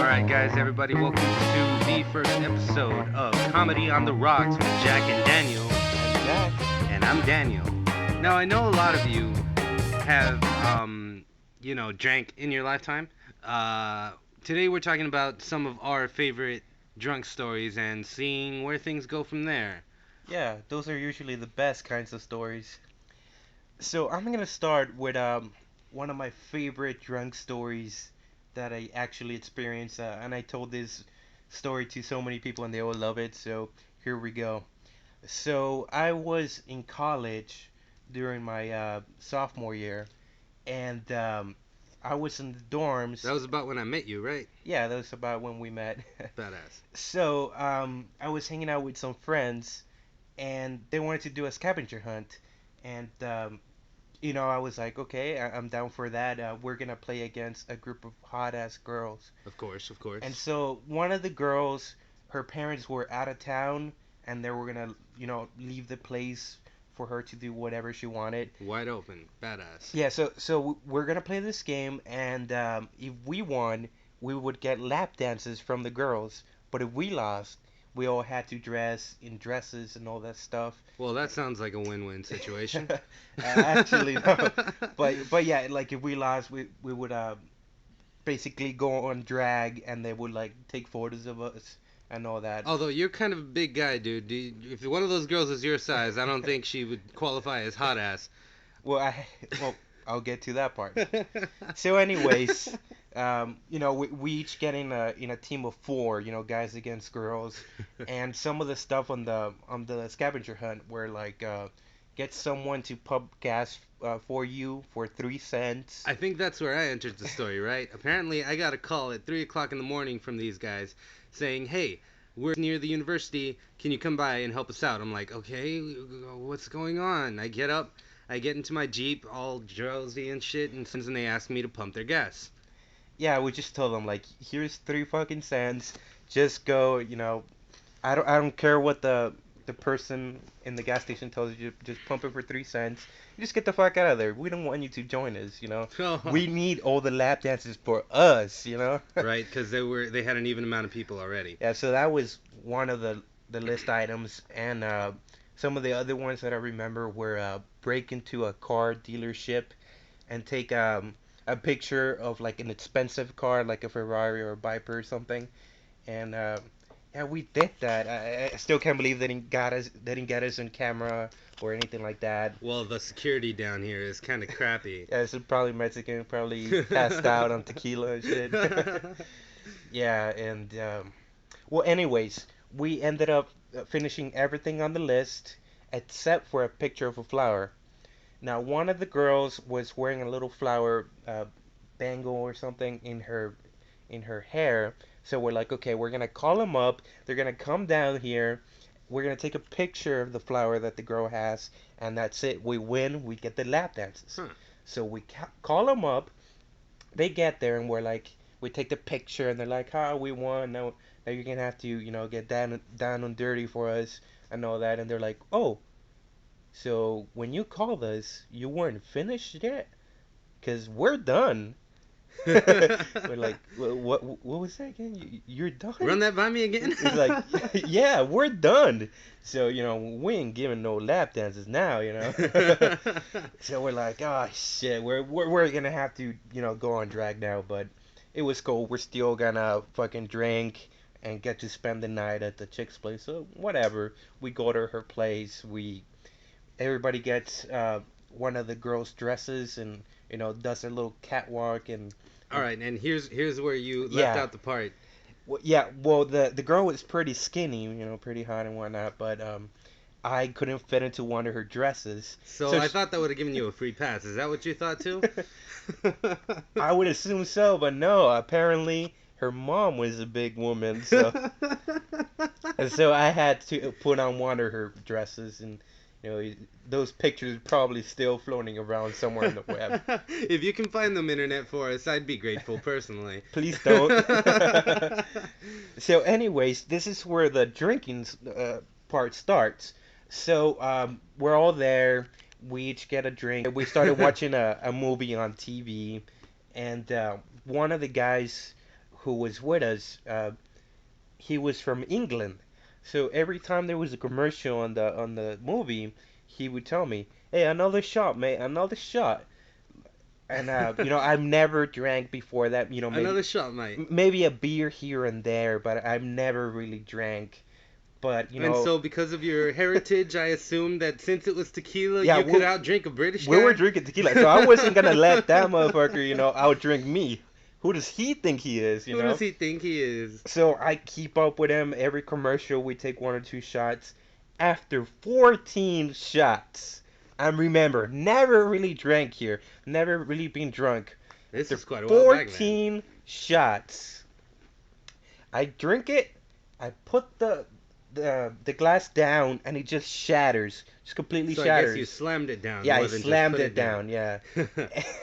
right, guys, everybody, welcome to the first episode of Comedy on the Rocks with Jack and Daniel. I'm Jack. And I'm Daniel. Now, I know a lot of you have, drank in your lifetime. Today we're talking about some of our favorite drunk stories and seeing where things go from there. Yeah, those are usually the best kinds of stories. So I'm gonna start with one of my favorite drunk stories that I actually experienced, and I told this story to so many people and they all love it. So here we go. So I was in college during my sophomore year, and I was in the dorms. That was about when I met you, right? Yeah, that was about when we met. Badass. So I was hanging out with some friends and they wanted to do a scavenger hunt. And I was like, okay, I'm down for that. We're gonna play against a group of hot ass girls. Of course, of course. And so one of the girls, her parents were out of town, and they were gonna, leave the place for her to do whatever she wanted. Wide open. Badass. Yeah, so we're gonna play this game, and if we won, we would get lap dances from the girls. But if we lost, we all had to dress in dresses and all that stuff. Well, that sounds like a win-win situation. Actually, no. But yeah, like if we lost, we would basically go on drag, and they would like take photos of us and all that. Although you're kind of a big guy, dude. If one of those girls is your size, I don't think she would qualify as hot ass. Well, I'll get to that part. So, anyways, we each get in a team of four, guys against girls, and some of the stuff on the scavenger hunt were like get someone to pump gas for you for 3 cents. I think that's where I entered the story, right? Apparently, I got a call at 3 o'clock in the morning from these guys saying, hey, we're near the university. Can you come by and help us out? I'm like, okay, what's going on? I get up. I get into my Jeep, all drowsy and shit, and they ask me to pump their gas. Yeah, we just told them like, here's 3 fucking cents. Just go, I don't care what the person in the gas station tells you. Just pump it for 3 cents. You just get the fuck out of there. We don't want you to join us. We need all the lap dances for us. Right, because they had an even amount of people already. Yeah, so that was one of the list items, and some of the other ones that I remember were break into a car dealership and take a picture of like an expensive car, like a Ferrari or a Viper or something, and yeah, we did that. I still can't believe they didn't get us on camera or anything like that. Well, the security down here is kind of crappy. Yeah, it's probably Mexican, probably passed out on tequila and shit. Yeah, and well, anyways, we ended up finishing everything on the list except for a picture of a flower. Now, one of the girls was wearing a little flower bangle or something in her hair. So we're like, okay, we're gonna call them up. They're gonna come down here. We're gonna take a picture of the flower that the girl has, and that's it. We win. We get the lap dances. Huh. So we call them up. They get there, and we're like, we take the picture, and they're like, we won. Now you're gonna have to, get down and dirty for us and all that. And they're like, oh, so when you called us, you weren't finished yet? 'Cause we're done. We're like, what was that again? You're done? Run that by me again? It's like, yeah, we're done. So, we ain't giving no lap dances now. So we're like, oh shit, we're gonna have to, go on drag now, but it was cool. We're still gonna fucking drink and get to spend the night at the chick's place. So whatever. We go to her place. Everybody gets one of the girls' dresses and does a little catwalk and. All right, and here's where you left Yeah. out the part. Well, yeah, well the girl was pretty skinny, pretty hot and whatnot, but I couldn't fit into one of her dresses. So I thought that would have given you a free pass. Is that what you thought too? I would assume so, but no. Apparently, her mom was a big woman, so and so I had to put on one of her dresses, and those pictures are probably still floating around somewhere on the web. If you can find them internet for us, I'd be grateful personally. Please don't. So, anyways, this is where the drinking part starts. So, we're all there. We each get a drink. We started watching a movie on TV, and one of the guys who was with us, he was from England. So every time there was a commercial on the movie, he would tell me, "Hey, another shot, mate, another shot." And I've never drank before that. Another shot, mate. Maybe a beer here and there, but I've never really drank. But And so, because of your heritage, I assumed that since it was tequila, yeah, you could outdrink a British we guy. were drinking tequila, so I wasn't gonna let that motherfucker, outdrink me. Who does he think he is, Who does he think he is? So I keep up with him. Every commercial, we take 1 or 2 shots. After 14 shots, I remember, never really drank here, never really been drunk. This is quite a while back, man. 14 shots. I drink it. I put the glass down, and it just shatters, just completely So shatters. I guess you slammed it down. Yeah, more I than just slammed put it down. Yeah,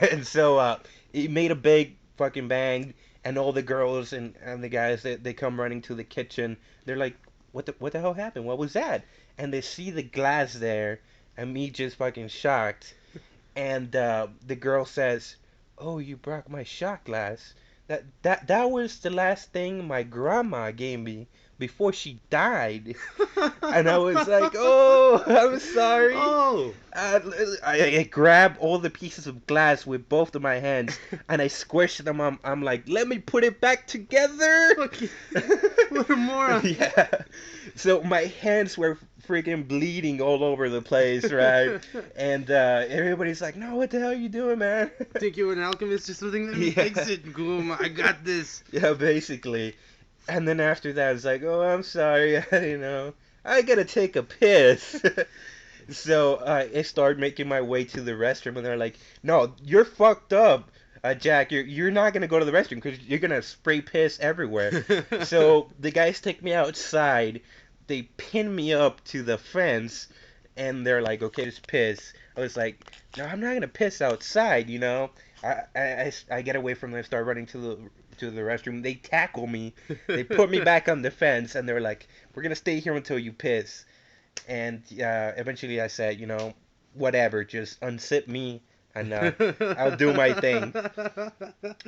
and so it made a big fucking bang, and all the girls and the guys they come running to the kitchen. They're like, what the hell happened? What was that? And they see the glass there, and me just fucking shocked. And the girl says, "Oh, you broke my shot glass. That was the last thing my grandma gave me before she died." And I was like, "Oh, I'm sorry." Oh. I grab all the pieces of glass with both of my hands and I squish them. I'm like, "Let me put it back together." What a moron. Yeah. So my hands were freaking bleeding all over the place, right? And everybody's like, "No, what the hell are you doing, man?" Think you're an alchemist or something? Let me fix it, Gloom. I got this. Yeah, basically. And then after that, it's like, "Oh, I'm sorry, I gotta take a piss." So I started making my way to the restroom, and they're like, "No, you're fucked up, Jack. You're not gonna go to the restroom because you're gonna spray piss everywhere." So the guys take me outside. They pin me up to the fence, and they're like, "Okay, just piss." I was like, "No, I'm not gonna piss outside. I get away from them, start running to the restroom. They tackle me. They put me back on the fence, and they're like, "We're gonna stay here until you piss." And eventually I said, whatever, just unzip me and I'll do my thing.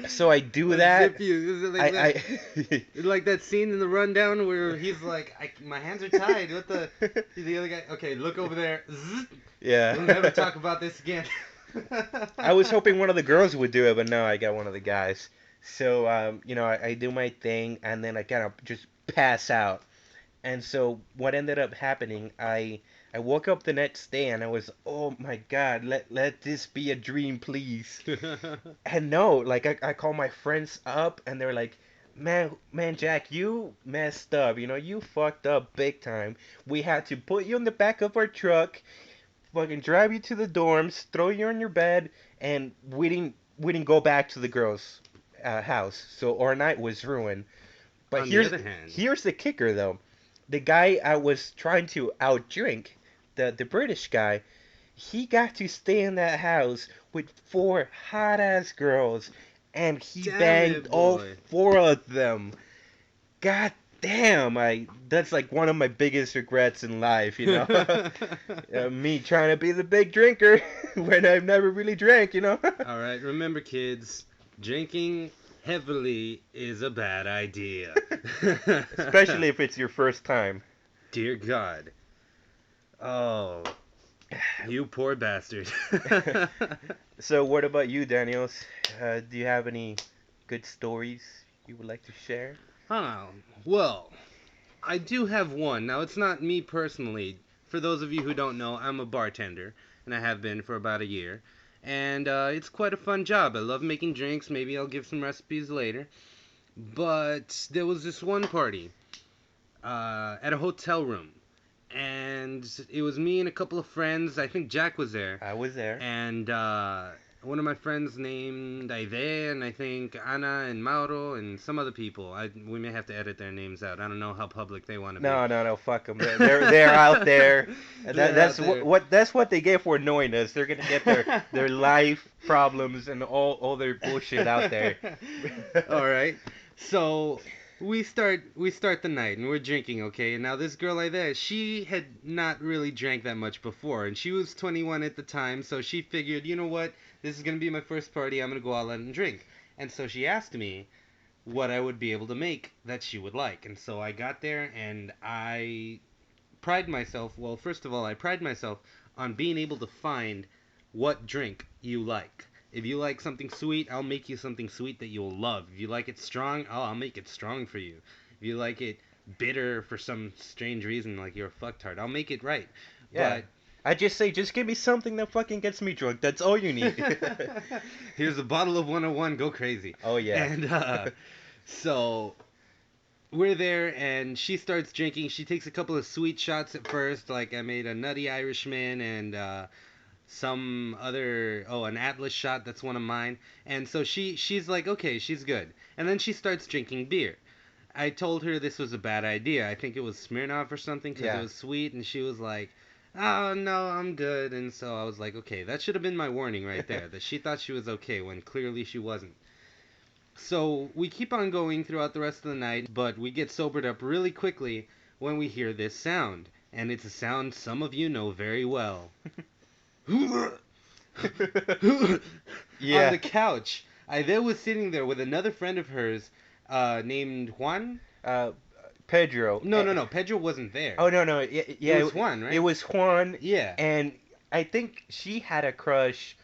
So I do that. Unzip you. Is it like that? Like that scene in The Rundown where he's like, my hands are tied. What the? The other guy, okay, look over there. Zzz. Yeah. We'll never talk about this again. I was hoping one of the girls would do it, but no, I got one of the guys. So, I do my thing, and then I kind of just pass out. And so what ended up happening, I woke up the next day and I was, "Oh my God, let this be a dream, please." And no, like I called my friends up and they were like, man, Jack, you messed up. You fucked up big time. We had to put you in the back of our truck, fucking drive you to the dorms, throw you in your bed, and we didn't go back to the girls' house. So our night was ruined. But On the other hand, here's the kicker, though. The guy I was trying to outdrink, the British guy, he got to stay in that house with 4 hot-ass girls, and he banged all 4 of them. God damn, that's like one of my biggest regrets in life, me trying to be the big drinker when I've never really drank. All right, remember, kids, drinking heavily is a bad idea. Especially if it's your first time. Dear God. Oh, you poor bastard. So what about you, Daniels? Do you have any good stories you would like to share? Oh, well, I do have one. Now, it's not me personally. For those of you who don't know, I'm a bartender, and I have been for about a year. And it's quite a fun job. I love making drinks. Maybe I'll give some recipes later. But there was this one party at a hotel room. And it was me and a couple of friends. I think Jack was there. I was there. And one of my friends named Aide, and I think Ana and Mauro, and some other people. We may have to edit their names out. I don't know how public they want to be. No, fuck them. They're out there. That's what they get for annoying us. They're gonna get their life problems and all their bullshit out there. All right. So we start the night and we're drinking, okay? And now this girl like that, she had not really drank that much before, and she was 21 at the time, so she figured, you know what? This is gonna be my first party. I'm gonna go all out and drink. And so she asked me what I would be able to make that she would like. And so I got there and I pride myself, well, first of all, I pride myself on being able to find what drink you like. If you like something sweet, I'll make you something sweet that you'll love. If you like it strong, I'll make it strong for you. If you like it bitter for some strange reason, like you're a fucktard, I'll make it right. Yeah. But I just say, just give me something that fucking gets me drunk. That's all you need. here's a bottle of 101, go crazy. Oh, yeah. And so we're there and she starts drinking. She takes a couple of sweet shots at first, like I made a Nutty Irishman and some other, an Atlas shot, that's one of mine. And so she's like, okay, she's good. And then she starts drinking beer. I told her this was a bad idea. I think it was Smirnoff or something because it was sweet, and she was like, oh no, I'm good. And so I was like, okay, that should have been my warning right there, that she thought she was okay when clearly she wasn't. So we keep on going throughout the rest of the night, but we get sobered up really quickly when we hear this sound. And it's a sound some of you know very well. On the couch. I then was sitting there with another friend of hers named Juan. Pedro. No. Pedro wasn't there. Oh, no. Yeah, it was Juan, right? It was Juan. Yeah. And I think she had a crush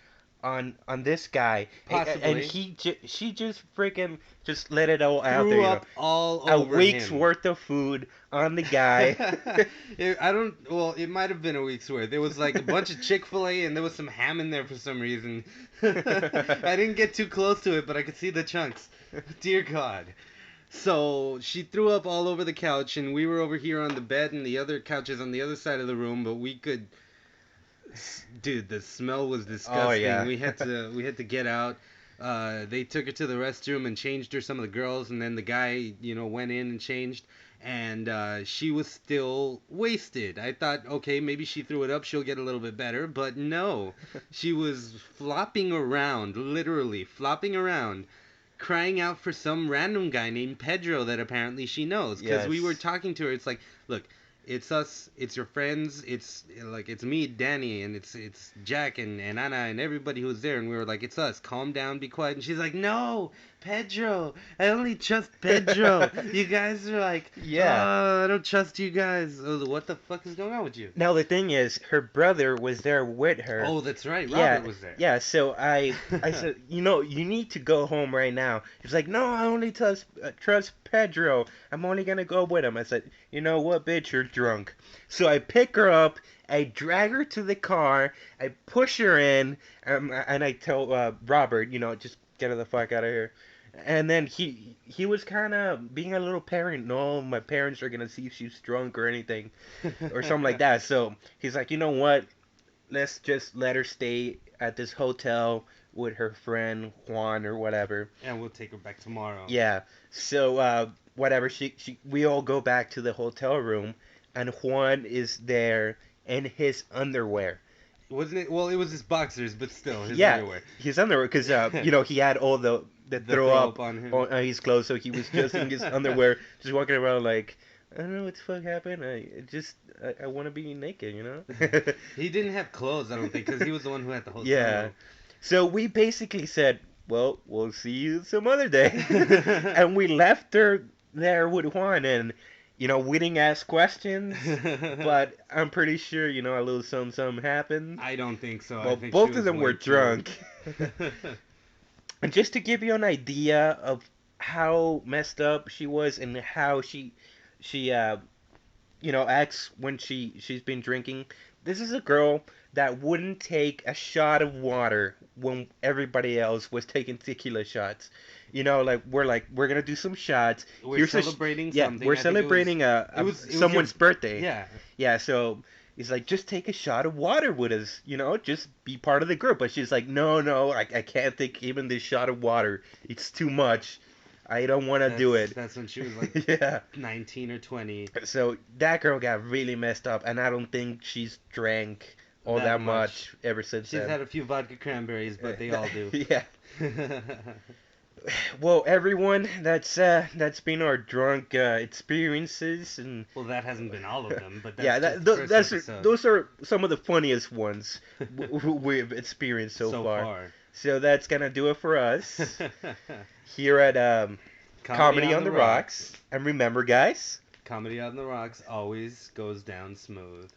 on this guy. Possibly. And she just freaking just let it all out there. Threw up all over a week's him. worth of food on the guy. It might have been a week's worth. It was like a bunch of Chick-fil-A and there was some ham in there for some reason. I didn't get too close to it, but I could see the chunks. Dear God. So she threw up all over the couch and we were over here on the bed and the other couches on the other side of the room, but we could... Dude, the smell was disgusting. Oh, yeah. We had to get out. They took her to the restroom and changed her, some of the girls, and then the guy, went in and changed, and she was still wasted. I thought, okay, maybe she threw it up, she'll get a little bit better, but no. She was flopping around, literally flopping around, crying out for some random guy named Pedro that apparently she knows. Because we were talking to her, it's like, look, it's us, it's your friends, it's me, Danny, and it's Jack and Anna and everybody who's there, and we were like, it's us, calm down, be quiet. And she's like, no, Pedro, I only trust Pedro. You guys are like, I don't trust you guys. What the fuck is going on with you? Now the thing is, her brother was there with her. Oh, that's right, Robert was there. Yeah, so I said, you need to go home right now. He's like, no, I only trust Pedro. I'm only gonna go with him. I said, you know what, bitch, you're drunk. So I pick her up, I drag her to the car, I push her in, and I tell Robert, just get her the fuck out of here. And then he was kind of being a little parent. No, my parents are gonna see if she's drunk or anything, or something like that. So he's like, you know what? Let's just let her stay at this hotel with her friend Juan or whatever. And we'll take her back tomorrow. Yeah. So whatever. We all go back to the hotel room, and Juan is there in his underwear. Wasn't it? Well, it was his boxers, but still his underwear. His underwear, because he had all the throw up on him. On his clothes, so he was just in his underwear, just walking around like, I don't know what the fuck happened. I want to be naked, He didn't have clothes, I don't think, because he was the one who had the hotel. Yeah. So we basically said, well, we'll see you some other day, and we left her there with Juan, and we didn't ask questions, but I'm pretty sure, a little something happened. I don't think so. Well, I think both of them were drunk. And just to give you an idea of how messed up she was and how she acts when she's been drinking. This is a girl that wouldn't take a shot of water when everybody else was taking tequila shots. We're gonna do some shots. We're celebrating something. Yeah, we're celebrating someone's birthday. Yeah. Yeah, so he's like, just take a shot of water with us, just be part of the group. But she's like, no, I can't take even this shot of water. It's too much. I don't want to do it. That's when she was like 19 or 20. So that girl got really messed up, and I don't think she's drank all that much ever since She's then. had a few vodka cranberries, but they all do. Yeah. Well, everyone, that's been our drunk experiences, and that hasn't been all of them, but those are some of the funniest ones we've experienced so far. So that's gonna do it for us here at Comedy on the rocks. And remember, guys, comedy on the rocks always goes down smooth.